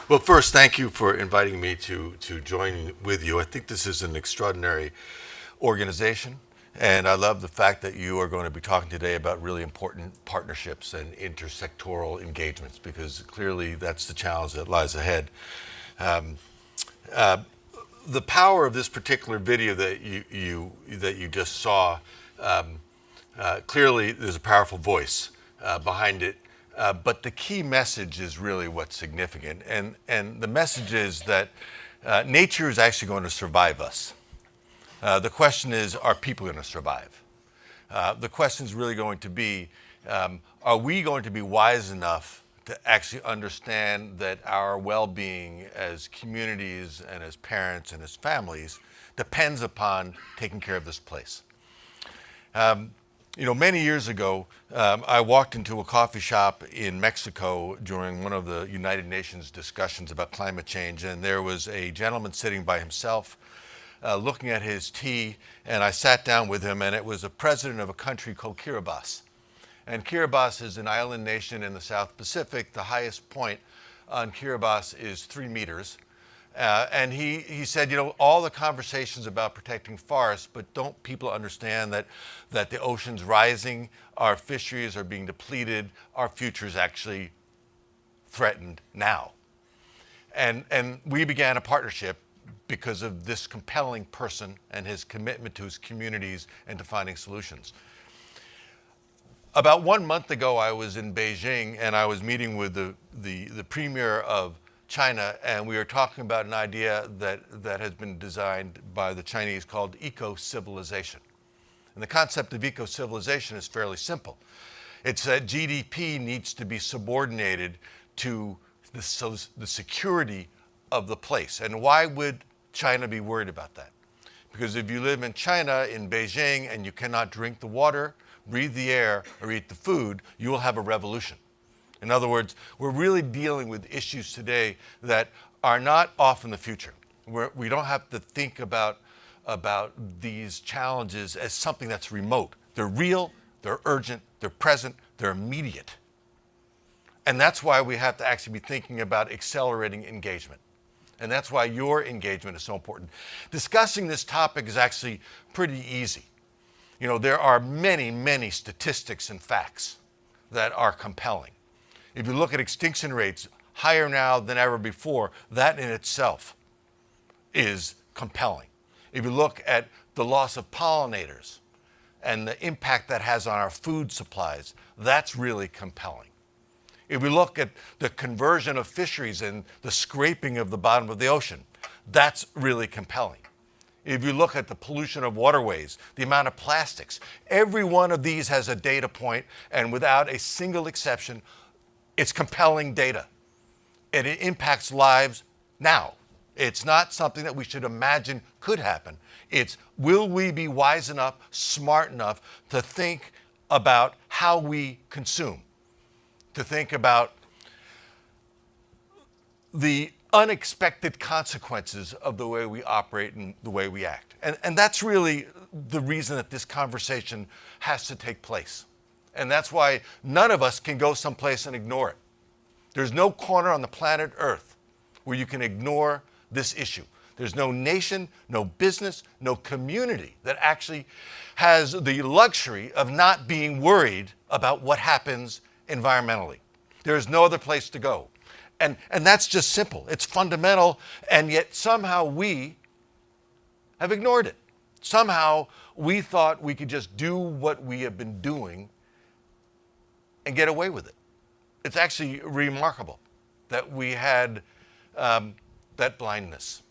Well, first, thank you for inviting me to join with you. I think this is an extraordinary organization, and I love the fact that you are going to be talking today about really important partnerships and intersectoral engagements, because clearly that's the challenge that lies ahead. Um, the power of this particular video that you just saw, clearly there's a powerful voice behind it. But the key message is really what's significant. And the message is that nature is actually going to survive us. The question is, are people going to survive? The question is really going to be, are we going to be wise enough to actually understand that our well-being as communities and as parents and as families depends upon taking care of this place? Many years ago, I walked into a coffee shop in Mexico during one of the United Nations discussions about climate change, and there was a gentleman sitting by himself, looking at his tea, and I sat down with him, and it was the president of a country called Kiribati. And Kiribati is an island nation in the South Pacific. The highest point on Kiribati is 3 meters. And he said, all the conversations about protecting forests, but don't people understand that the ocean's rising, our fisheries are being depleted, our future is actually threatened now. And we began a partnership because of this compelling person and his commitment to his communities and to finding solutions. About 1 month ago, I was in Beijing, and I was meeting with the premier of China, and we were talking about an idea that has been designed by the Chinese called eco-civilization. And the concept of eco-civilization is fairly simple. It's that GDP needs to be subordinated to the security of the place. And why would China be worried about that? Because if you live in China, in Beijing, and you cannot drink the water, breathe the air, or eat the food, you will have a revolution. In other words, we're really dealing with issues today that are not off in the future. We don't have to think about these challenges as something that's remote. They're real, they're urgent, they're present, they're immediate. And that's why we have to actually be thinking about accelerating engagement. And that's why your engagement is so important. Discussing this topic is actually pretty easy. There are many, many statistics and facts that are compelling. If you look at extinction rates, higher now than ever before, that in itself is compelling. If you look at the loss of pollinators and the impact that has on our food supplies, that's really compelling. If we look at the conversion of fisheries and the scraping of the bottom of the ocean, that's really compelling. If you look at the pollution of waterways, the amount of plastics, every one of these has a data point, and without a single exception, it's compelling data. And it impacts lives now. It's not something that we should imagine could happen. It's, will we be wise enough, smart enough to think about how we consume, to think about the unexpected consequences of the way we operate and the way we act. And that's really the reason that this conversation has to take place. And that's why none of us can go someplace and ignore it. There's no corner on the planet Earth where you can ignore this issue. There's no nation, no business, no community that actually has the luxury of not being worried about what happens environmentally. There's no other place to go. And that's just simple. It's fundamental, and yet somehow we have ignored it. Somehow we thought we could just do what we have been doing and get away with it. It's actually remarkable that we had that blindness.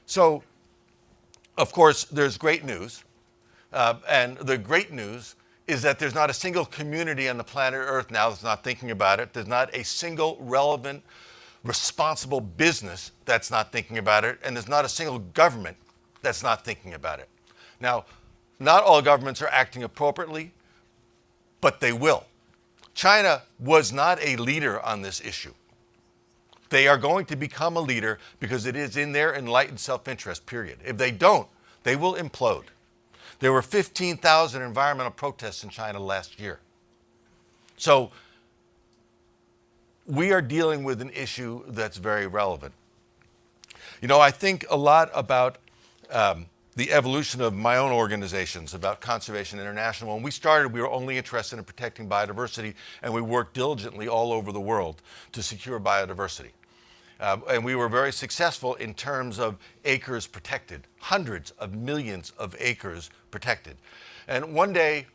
So, of course, there's great news. And the great news is that there's not a single community on the planet Earth now that's not thinking about it. There's not a single relevant, responsible business that's not thinking about it. And there's not a single government that's not thinking about it. Now, not all governments are acting appropriately, but they will. China was not a leader on this issue. They are going to become a leader because it is in their enlightened self-interest, period. If they don't, they will implode. There were 15,000 environmental protests in China last year. So we are dealing with an issue that's very relevant. You know, I think a lot about the evolution of my own organizations, about Conservation International. When we started, we were only interested in protecting biodiversity, and we worked diligently all over the world to secure biodiversity. And we were very successful in terms of acres protected, hundreds of millions of acres protected. And one day,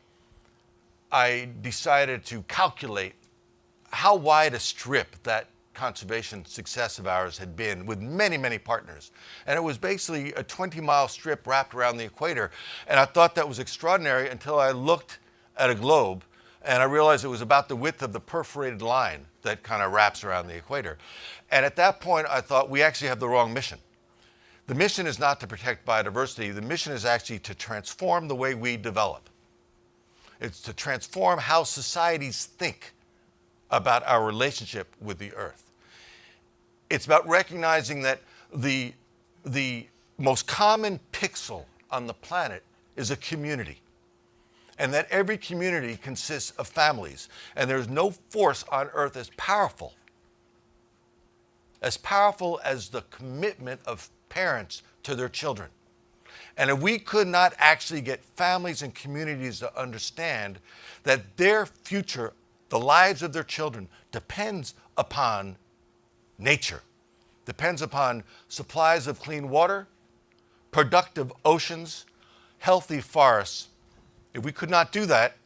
I decided to calculate how wide a strip that conservation success of ours had been with many, many partners. And it was basically a 20-mile strip wrapped around the equator. And I thought that was extraordinary until I looked at a globe and I realized it was about the width of the perforated line that kind of wraps around the equator. And at that point, I thought we actually have the wrong mission. The mission is not to protect biodiversity. The mission is actually to transform the way we develop. It's to transform how societies think about our relationship with the earth. It's about recognizing that the most common pixel on the planet is a community, and that every community consists of families, and there's no force on earth as powerful as the commitment of parents to their children. And if we could not actually get families and communities to understand that their future, the lives of their children, depends upon nature, depends upon supplies of clean water, productive oceans, healthy forests. If we could not do that,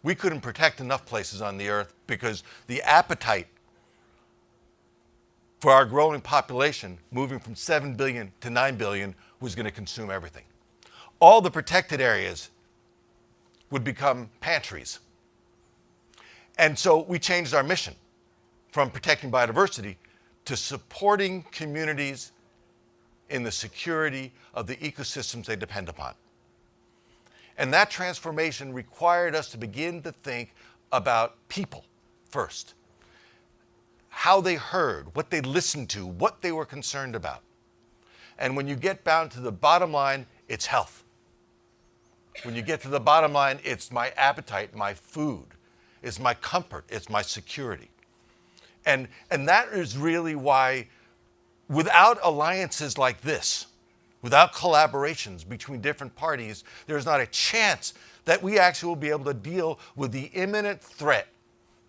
we couldn't protect enough places on the earth, because the appetite for our growing population, moving from 7 billion to 9 billion, was going to consume everything. All the protected areas would become pantries. And so we changed our mission from protecting biodiversity to supporting communities in the security of the ecosystems they depend upon. And that transformation required us to begin to think about people first. How they heard, what they listened to, what they were concerned about. And when you get down to the bottom line, it's health. When you get to the bottom line, it's my appetite, my food, it's my comfort, it's my security. And that is really why, without alliances like this, without collaborations between different parties, there's not a chance that we actually will be able to deal with the imminent threat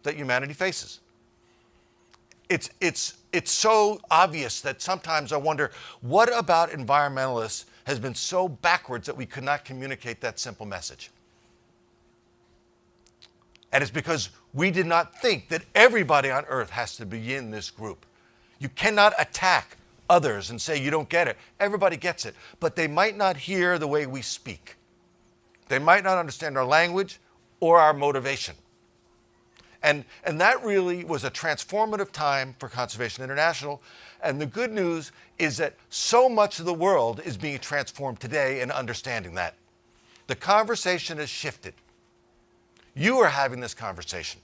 that humanity faces. It's so obvious that sometimes I wonder, what about environmentalists has been so backwards that we could not communicate that simple message? And it's because we did not think that everybody on earth has to be in this group. You cannot attack others and say you don't get it. Everybody gets it, but they might not hear the way we speak. They might not understand our language or our motivation. And that really was a transformative time for Conservation International. And the good news is that so much of the world is being transformed today in understanding that. The conversation has shifted. You are having this conversation.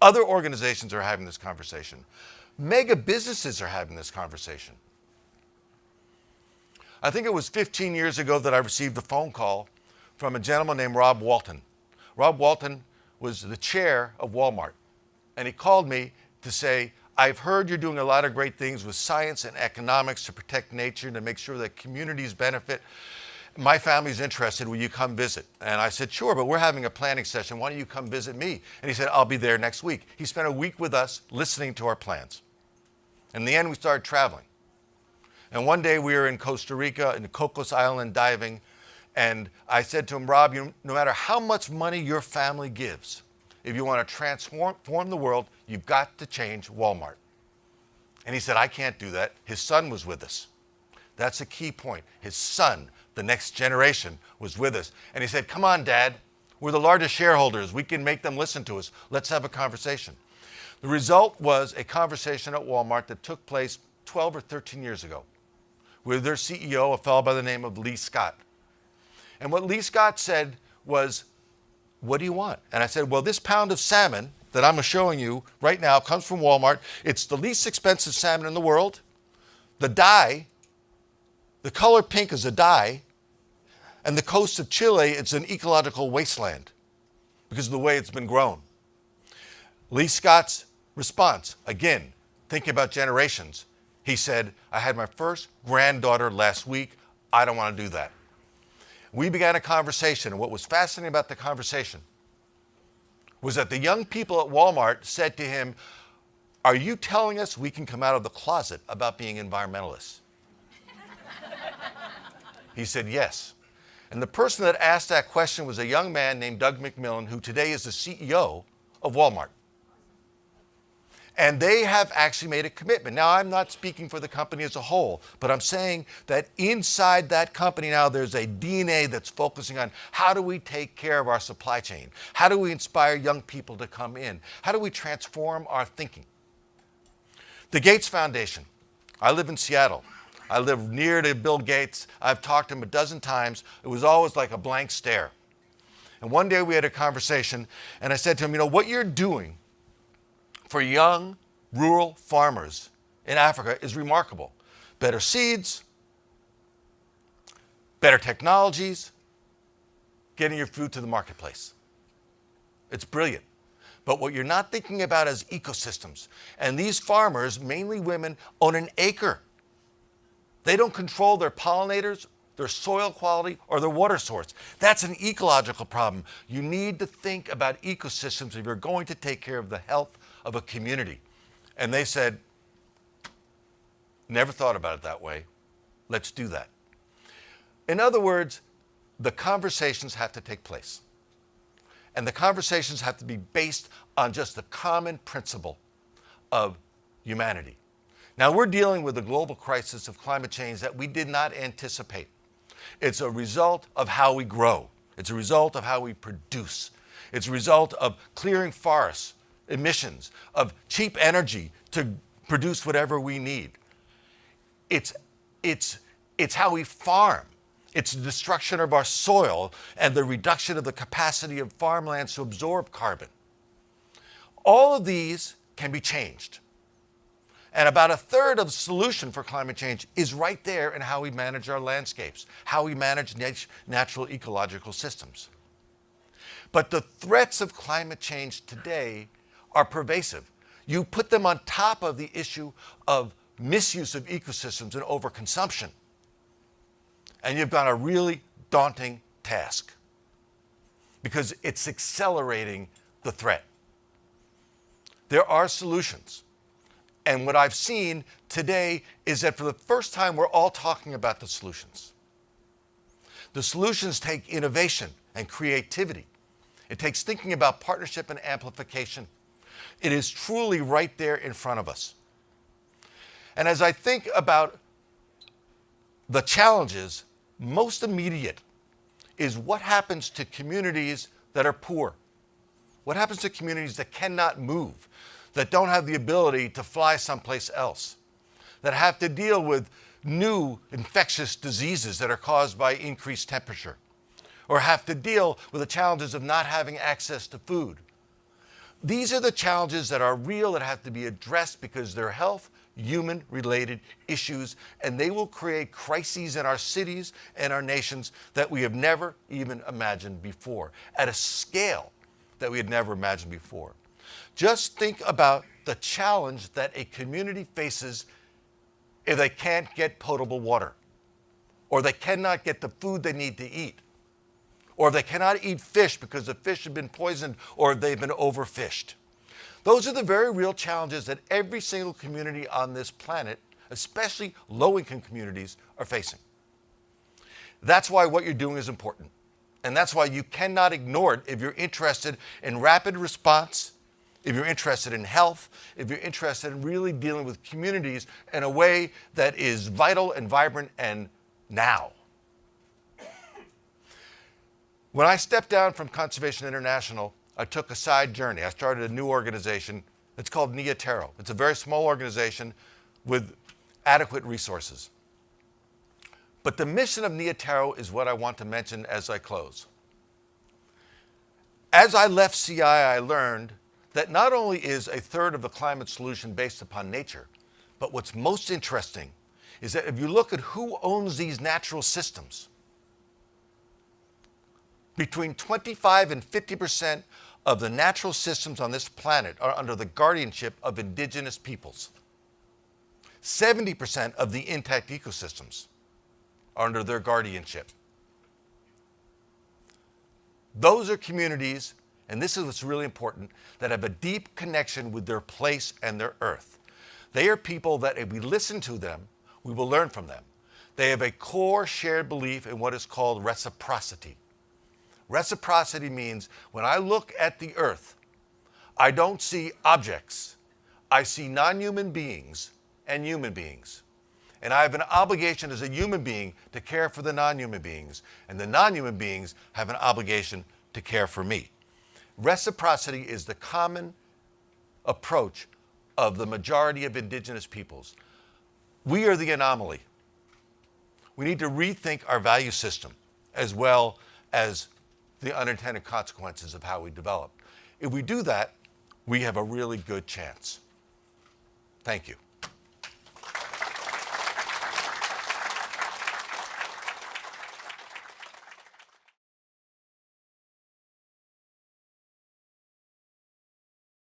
Other organizations are having this conversation. Mega businesses are having this conversation. I think it was 15 years ago that I received a phone call from a gentleman named Rob Walton. Rob Walton was the chair of Walmart. And he called me to say, I've heard you're doing a lot of great things with science and economics to protect nature and to make sure that communities benefit. My family's interested, will you come visit? And I said, sure, but we're having a planning session. Why don't you come visit me? And he said, I'll be there next week. He spent a week with us listening to our plans. In the end, we started traveling. And one day we were in Costa Rica, in the Cocos Island diving. And I said to him, Rob, no matter how much money your family gives, if you want to transform the world, you've got to change Walmart. And he said, I can't do that. His son was with us. That's a key point. His son, the next generation, was with us. And he said, come on, Dad. We're the largest shareholders. We can make them listen to us. Let's have a conversation. The result was a conversation at Walmart that took place 12 or 13 years ago with their CEO, a fellow by the name of Lee Scott. And what Lee Scott said was, what do you want? And I said, well, this pound of salmon that I'm showing you right now comes from Walmart. It's the least expensive salmon in the world. The dye, the color pink is a dye, and the coast of Chile, it's an ecological wasteland because of the way it's been grown. Lee Scott's Response, again, thinking about generations. He said, I had my first granddaughter last week. I don't want to do that. We began a conversation, and what was fascinating about the conversation was that the young people at Walmart said to him, are you telling us we can come out of the closet about being environmentalists? He said, yes. And the person that asked that question was a young man named Doug McMillon, who today is the CEO of Walmart. And they have actually made a commitment. Now, I'm not speaking for the company as a whole, but I'm saying that inside that company now, there's a DNA that's focusing on how do we take care of our supply chain? How do we inspire young people to come in? How do we transform our thinking? The Gates Foundation. I live in Seattle. I live near to Bill Gates. I've talked to him a dozen times. It was always like a blank stare. And one day we had a conversation, and I said to him, you know, what you're doing for young rural farmers in Africa is remarkable. Better seeds, better technologies, getting your food to the marketplace. It's brilliant. But what you're not thinking about is ecosystems. And these farmers, mainly women, own an acre. They don't control their pollinators, their soil quality, or their water source. That's an ecological problem. You need to think about ecosystems if you're going to take care of the health of a community. And they said, never thought about it that way. Let's do that. In other words, the conversations have to take place. And the conversations have to be based on just the common principle of humanity. Now, we're dealing with a global crisis of climate change that we did not anticipate. It's a result of how we grow. It's a result of how we produce. It's a result of clearing forests, emissions, of cheap energy to produce whatever we need. It's how we farm. It's the destruction of our soil and the reduction of the capacity of farmlands to absorb carbon. All of these can be changed. And about a third of the solution for climate change is right there in how we manage our landscapes, how we manage natural ecological systems. But the threats of climate change today are pervasive. You put them on top of the issue of misuse of ecosystems and overconsumption, and you've got a really daunting task because it's accelerating the threat. There are solutions. And what I've seen today is that for the first time, we're all talking about the solutions. The solutions take innovation and creativity. It takes thinking about partnership and amplification. It is truly right there in front of us. And as I think about the challenges, most immediate is what happens to communities that are poor? What happens to communities that cannot move, that don't have the ability to fly someplace else, that have to deal with new infectious diseases that are caused by increased temperature, or have to deal with the challenges of not having access to food? These are the challenges that are real, that have to be addressed because they're health, human-related issues, and they will create crises in our cities and our nations that we have never even imagined before, at a scale that we had never imagined before. Just think about the challenge that a community faces if they can't get potable water, or they cannot get the food they need to eat, or they cannot eat fish because the fish have been poisoned or they've been overfished. Those are the very real challenges that every single community on this planet, especially low-income communities, are facing. That's why what you're doing is important. And that's why you cannot ignore it if you're interested in rapid response, if you're interested in health, if you're interested in really dealing with communities in a way that is vital and vibrant and now. When I stepped down from Conservation International, I took a side journey. I started a new organization. It's called Neotero. It's a very small organization with adequate resources. But the mission of Neotero is what I want to mention as I close. As I left CI, I learned that not only is a third of the climate solution based upon nature, but what's most interesting is that if you look at who owns these natural systems, between 25 and 50% of the natural systems on this planet are under the guardianship of indigenous peoples. 70% of the intact ecosystems are under their guardianship. Those are communities, and this is what's really important, that have a deep connection with their place and their earth. They are people that if we listen to them, we will learn from them. They have a core shared belief in what is called reciprocity. Reciprocity means when I look at the earth, I don't see objects. I see non-human beings and human beings. And I have an obligation as a human being to care for the non-human beings. And the non-human beings have an obligation to care for me. Reciprocity is the common approach of the majority of indigenous peoples. We are the anomaly. We need to rethink our value system as well as the unintended consequences of how we develop. If we do that, we have a really good chance. Thank you.